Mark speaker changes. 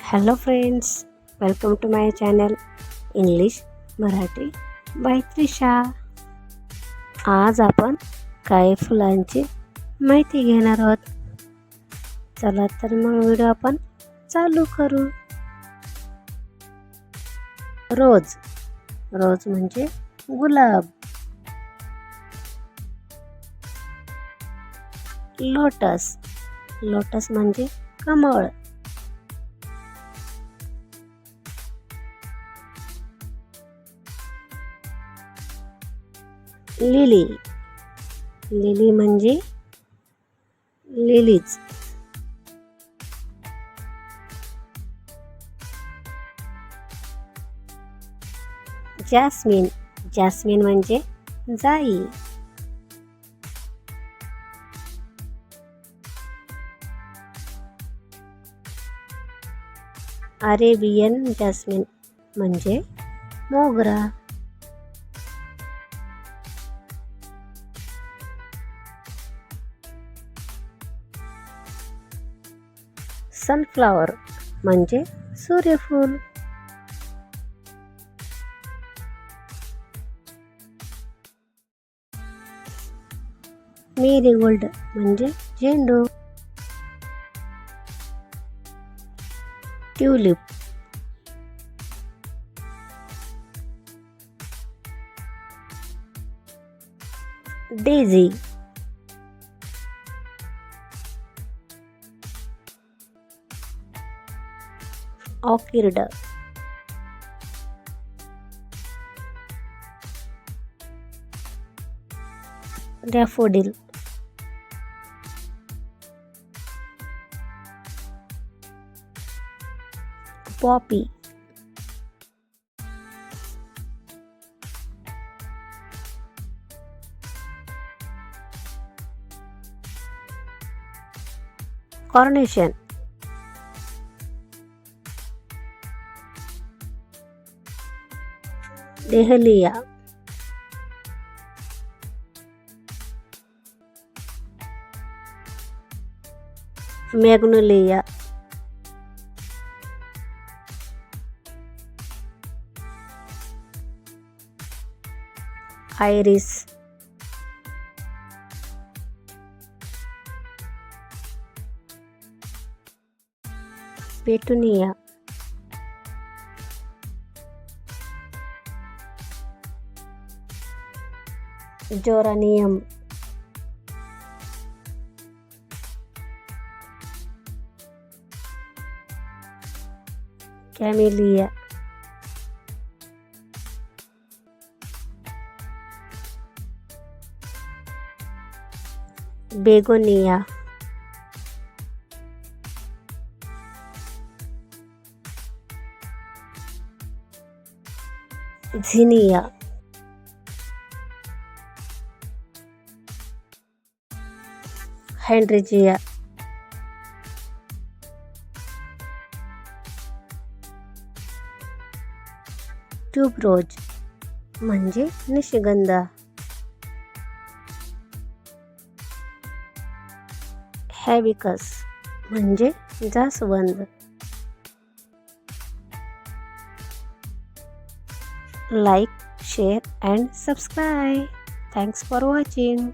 Speaker 1: Hello friends, welcome to my channel English Marathi by Trisha. आज आपण काही फुलांची माहिती घेणार आहोत. चला तर मग व्हिडिओ आपण चालू करू. रोज रोज म्हणजे गुलाब. लोटस लोटस म्हणजे कमळ. लिली लिली म्हणजे लिलीज. जॅस्मिन जॅस्मिन म्हणजे जाई. अरेबियन जॅस्मिन म्हणजे मोगरा. सनफ्लॉवर म्हणजे सूर्यफूल. मेरीगोल्ड म्हणजे झेंडू. Tulip daisy. Orchid daffodil. Poppy. Carnation. Dahlia. Magnolia. Iris. Petunia. Geranium. Camellia. Begonia. Zinnia. Hydrangea. Tuberose म्हणजे निशिगंधा. हॅबिस्कस म्हणजे जास्वंद. Like, share and subscribe. Thanks for watching.